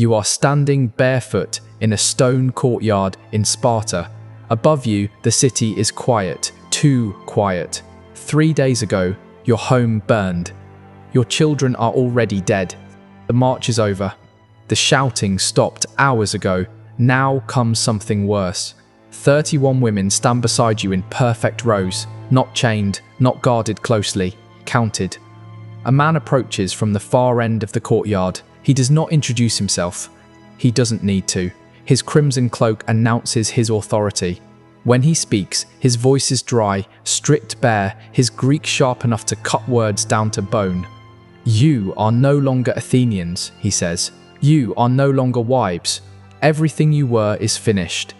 You are standing barefoot in a stone courtyard in Sparta. Above you, the city is quiet, too quiet. 3 days ago, your home burned. Your children are already dead. The march is over. The shouting stopped hours ago. Now comes something worse. 31 women stand beside you in perfect rows, not chained, not guarded closely, counted. A man approaches from the far end of the courtyard. He does not introduce himself. He doesn't need to. His crimson cloak announces his authority. When he speaks, his voice is dry, stripped bare, his Greek sharp enough to cut words down to bone. You are no longer Athenians, he says. You are no longer wives. Everything you were is finished.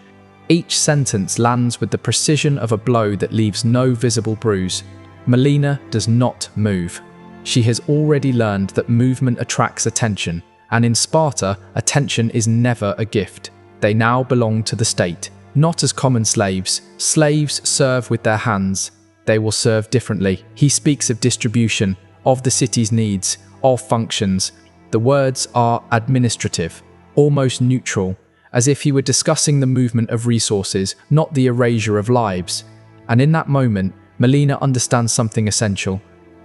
Each sentence lands with the precision of a blow that leaves no visible bruise. Melina does not move. She has already learned that movement attracts attention, and in Sparta, attention is never a gift. They now belong to the state, not as common slaves. Slaves serve with their hands. They will serve differently. He speaks of distribution, of the city's needs, of functions. The words are administrative, almost neutral, as if he were discussing the movement of resources, not the erasure of lives. And in that moment, Melina understands something essential.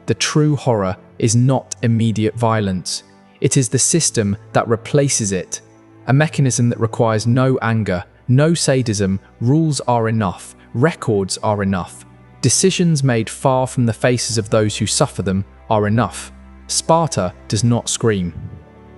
The true horror is not immediate violence. It is the system that replaces it. A mechanism that requires no anger, no sadism. Rules are enough. Records are enough. Decisions made far from the faces of those who suffer them are enough. Sparta does not scream.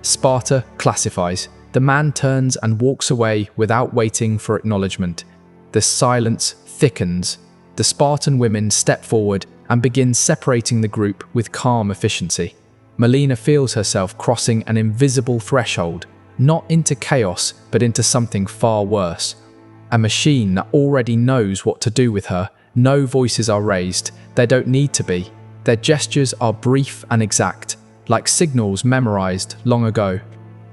Sparta classifies. The man turns and walks away without waiting for acknowledgement. The silence thickens. The Spartan women step forward and begin separating the group with calm efficiency. Melina feels herself crossing an invisible threshold, not into chaos, but into something far worse. A machine that already knows what to do with her. No voices are raised. They don't need to be. Their gestures are brief and exact, like signals memorized long ago.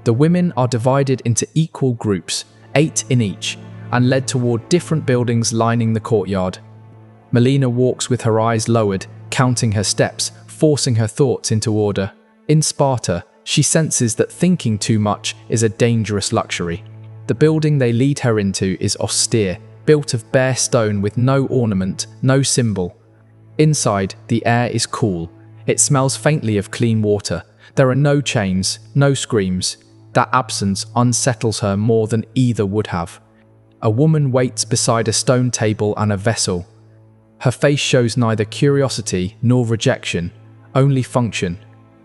The women are divided into equal groups, 8 in each, and led toward different buildings lining the courtyard. Melina walks with her eyes lowered, counting her steps, forcing her thoughts into order. In Sparta, she senses that thinking too much is a dangerous luxury. The building they lead her into is austere, built of bare stone with no ornament, no symbol. Inside, the air is cool. It smells faintly of clean water. There are no chains, no screams. That absence unsettles her more than either would have. A woman waits beside a stone table and a vessel. Her face shows neither curiosity nor rejection, only function.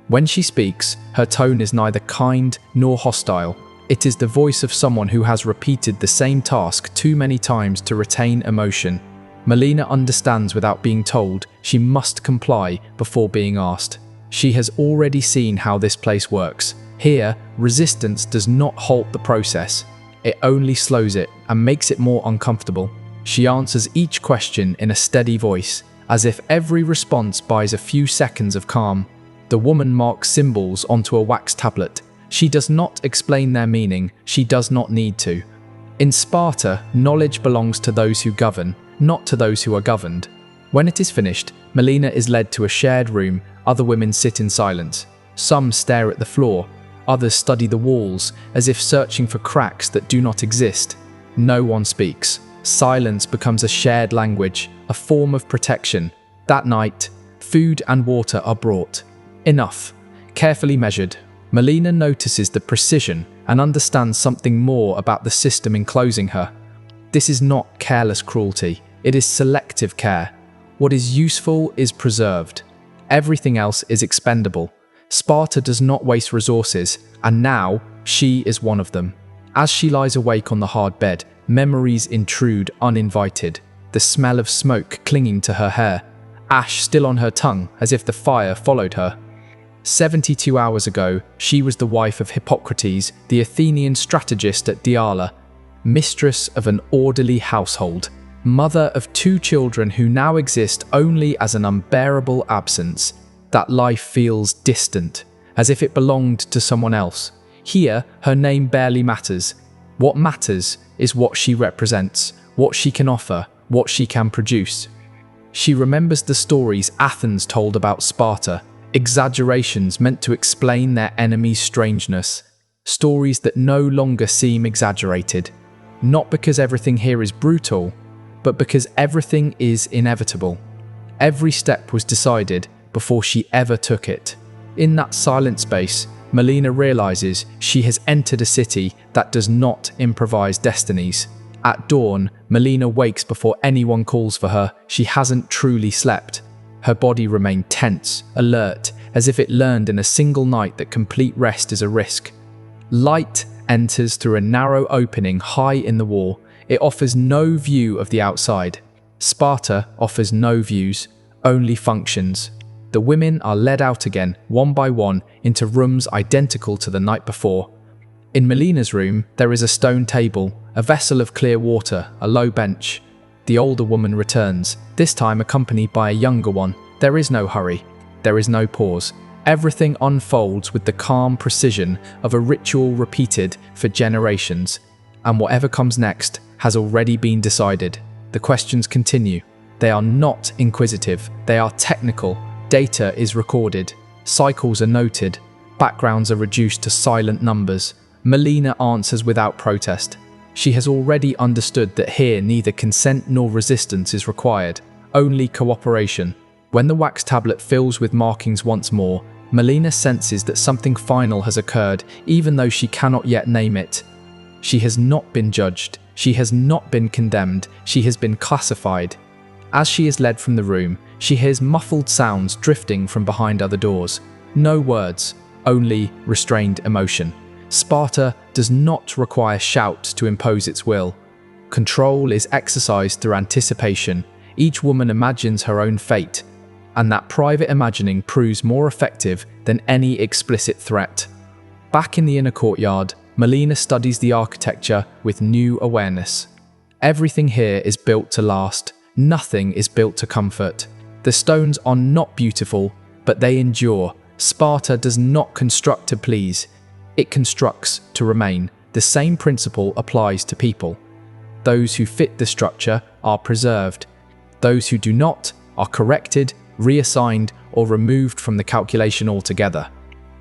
When she speaks, her tone is neither kind nor hostile. It is the voice of someone who has repeated the same task too many times to retain emotion. Melina understands without being told. She must comply before being asked. She has already seen how this place works. Here, resistance does not halt the process. It only slows it and makes it more uncomfortable. She answers each question in a steady voice, as if every response buys a few seconds of calm. The woman marks symbols onto a wax tablet. She does not explain their meaning. She does not need to. In Sparta, knowledge belongs to those who govern, not to those who are governed. When it is finished, Melina is led to a shared room. Other women sit in silence. Some stare at the floor. Others study the walls, as if searching for cracks that do not exist. No one speaks. Silence becomes a shared language, a form of protection. That night, food and water are brought. Enough. Carefully measured. Melina notices the precision and understands something more about the system enclosing her. This is not careless cruelty. It is selective care. What is useful is preserved. Everything else is expendable. Sparta does not waste resources, and now she is one of them. As she lies awake on the hard bed, memories intrude uninvited. The smell of smoke clinging to her hair, ash still on her tongue as if the fire followed her. 72 hours ago, she was the wife of Hippocrates, the Athenian strategist at Diala, mistress of an orderly household, mother of 2 children who now exist only as an unbearable absence. That life feels distant, as if it belonged to someone else. Here, her name barely matters. What matters is what she represents, what she can offer, what she can produce. She remembers the stories Athens told about Sparta, exaggerations meant to explain their enemy's strangeness. stories that no longer seem exaggerated, not because everything here is brutal, but because everything is inevitable. Every step was decided before she ever took it. In that silent space, Melina realizes she has entered a city that does not improvise destinies. At dawn, Melina wakes before anyone calls for her. She hasn't truly slept. Her body remained tense, alert, as if it learned in a single night that complete rest is a risk. Light enters through a narrow opening high in the wall. It offers no view of the outside. Sparta offers no views, only functions. The women are led out again, one by one, into rooms identical to the night before. In Melina's room, there is a stone table, a vessel of clear water, a low bench. The older woman returns, this time accompanied by a younger one. There is no hurry. There is no pause. Everything unfolds with the calm precision of a ritual repeated for generations. And whatever comes next has already been decided. The questions continue. They are not inquisitive. They are technical. Data is recorded. Cycles are noted. Backgrounds are reduced to silent numbers. Melina answers without protest. She has already understood that here neither consent nor resistance is required, only cooperation. When the wax tablet fills with markings once more, Melina senses that something final has occurred, even though she cannot yet name it. She has not been judged. She has not been condemned. She has been classified. As she is led from the room, she hears muffled sounds drifting from behind other doors. No words, only restrained emotion. Sparta does not require shouts to impose its will. Control is exercised through anticipation. Each woman imagines her own fate, and that private imagining proves more effective than any explicit threat. Back in the inner courtyard, Melina studies the architecture with new awareness. Everything here is built to last. Nothing is built to comfort. The stones are not beautiful, but they endure. Sparta does not construct to please. It constructs to remain. The same principle applies to people. Those who fit the structure are preserved. Those who do not are corrected, reassigned, or removed from the calculation altogether.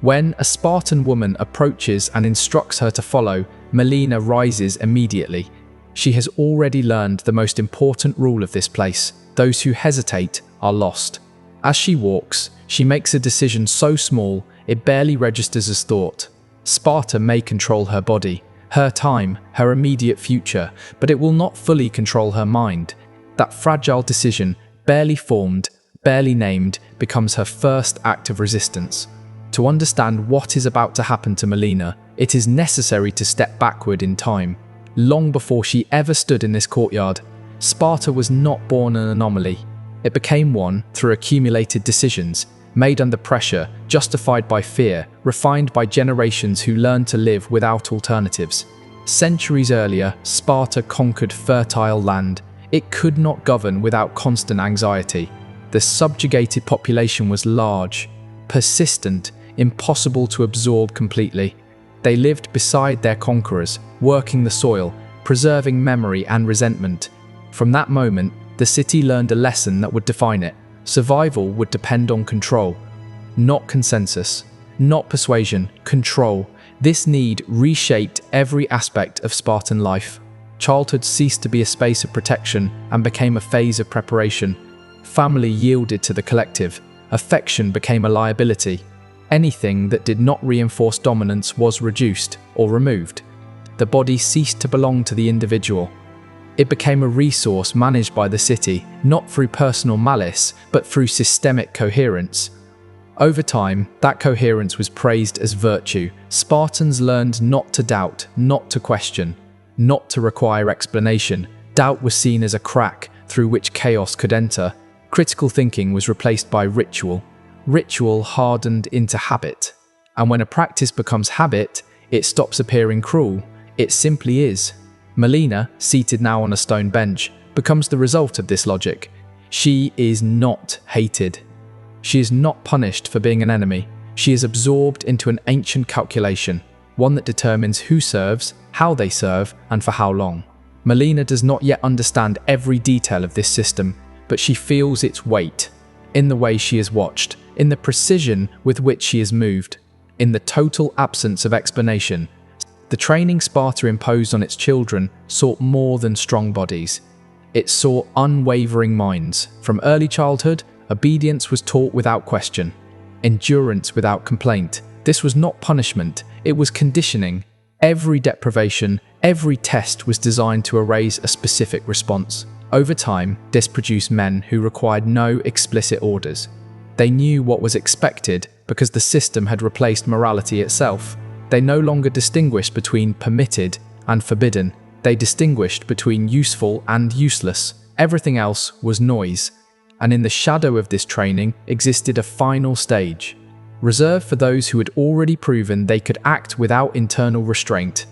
When a Spartan woman approaches and instructs her to follow, Melina rises immediately. She has already learned the most important rule of this place. Those who hesitate are lost. As she walks, she makes a decision so small it barely registers as thought. Sparta may control her body, her time, her immediate future, but it will not fully control her mind. That fragile decision, barely formed, barely named, becomes her first act of resistance. To understand what is about to happen to Melina, it is necessary to step backward in time. Long before she ever stood in this courtyard, Sparta was not born an anomaly. It became one through accumulated decisions, made under pressure, justified by fear, refined by generations who learned to live without alternatives. Centuries earlier, Sparta conquered fertile land. It could not govern without constant anxiety. The subjugated population was large, persistent, impossible to absorb completely. They lived beside their conquerors, working the soil, preserving memory and resentment. From that moment, the city learned a lesson that would define it. Survival would depend on control, not consensus, not persuasion, control. This need reshaped every aspect of Spartan life. Childhood ceased to be a space of protection and became a phase of preparation. Family yielded to the collective. Affection became a liability. Anything that did not reinforce dominance was reduced or removed. The body ceased to belong to the individual. It became a resource managed by the city, not through personal malice, but through systemic coherence. Over time, that coherence was praised as virtue. Spartans learned not to doubt, not to question, not to require explanation. Doubt was seen as a crack through which chaos could enter. Critical thinking was replaced by ritual. Ritual hardened into habit. And when a practice becomes habit, it stops appearing cruel. It simply is. Melina, seated now on a stone bench, becomes the result of this logic. She is not hated. She is not punished for being an enemy. She is absorbed into an ancient calculation, one that determines who serves, how they serve, and for how long. Melina does not yet understand every detail of this system, but she feels its weight, in the way she is watched, in the precision with which she is moved. In the total absence of explanation, the training Sparta imposed on its children sought more than strong bodies. It saw unwavering minds. From early childhood, obedience was taught without question, endurance without complaint. This was not punishment, it was conditioning. Every deprivation, every test was designed to erase a specific response. Over time, this produced men who required no explicit orders. They knew what was expected because the system had replaced morality itself. They no longer distinguished between permitted and forbidden. They distinguished between useful and useless. Everything else was noise. And in the shadow of this training existed a final stage, reserved for those who had already proven they could act without internal restraint.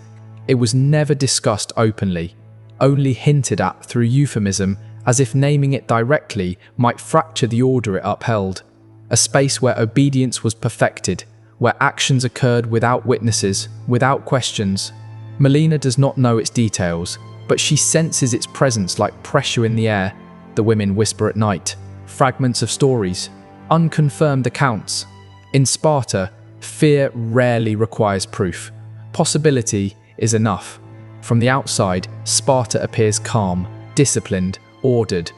It was never discussed openly, only hinted at through euphemism, as if naming it directly might fracture the order it upheld. A space where obedience was perfected, where actions occurred without witnesses, without questions. Melina does not know its details, but she senses its presence like pressure in the air. The women whisper at night, fragments of stories, unconfirmed accounts. In Sparta, fear rarely requires proof. Possibility is enough. From the outside, Sparta appears calm, disciplined, ordered.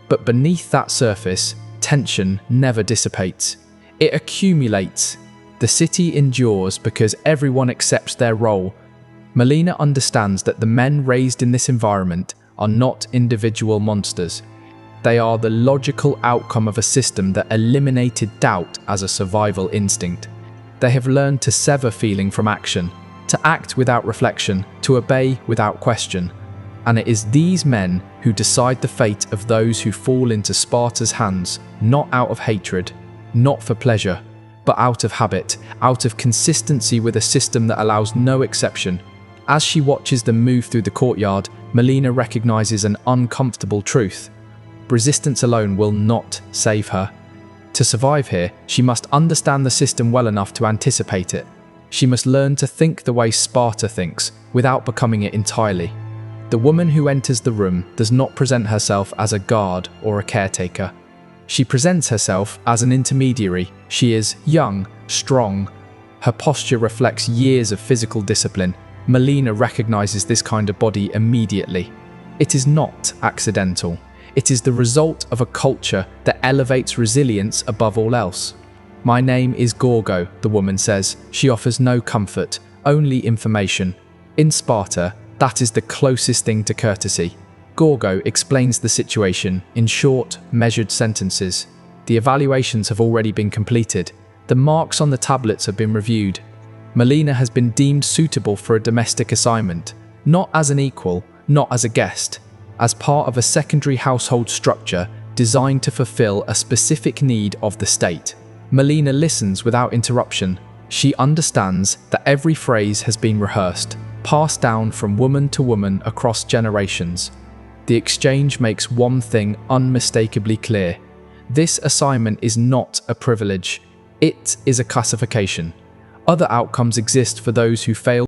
But beneath that surface, tension never dissipates. It accumulates. The city endures because everyone accepts their role. Melina understands that the men raised in this environment are not individual monsters. They are the logical outcome of a system that eliminated doubt as a survival instinct. They have learned to sever feeling from action, to act without reflection, to obey without question. And it is these men who decide the fate of those who fall into Sparta's hands, not out of hatred, not for pleasure, but out of habit, out of consistency with a system that allows no exception. As she watches them move through the courtyard, Melina recognizes an uncomfortable truth. Resistance alone will not save her. To survive here, she must understand the system well enough to anticipate it. She must learn to think the way Sparta thinks, without becoming it entirely. The woman who enters the room does not present herself as a guard or a caretaker. She presents herself as an intermediary. She is young, strong. Her posture reflects years of physical discipline. Melina recognizes this kind of body immediately. It is not accidental. It is the result of a culture that elevates resilience above all else. "My name is Gorgo," the woman says. She offers no comfort, only information. In Sparta, that is the closest thing to courtesy. Gorgo explains the situation in short, measured sentences. The evaluations have already been completed. The marks on the tablets have been reviewed. Melina has been deemed suitable for a domestic assignment, not as an equal, not as a guest, as part of a secondary household structure designed to fulfill a specific need of the state. Melina listens without interruption. She understands that every phrase has been rehearsed, passed down from woman to woman across generations. The exchange makes one thing unmistakably clear. This assignment is not a privilege. It is a classification. Other outcomes exist for those who fail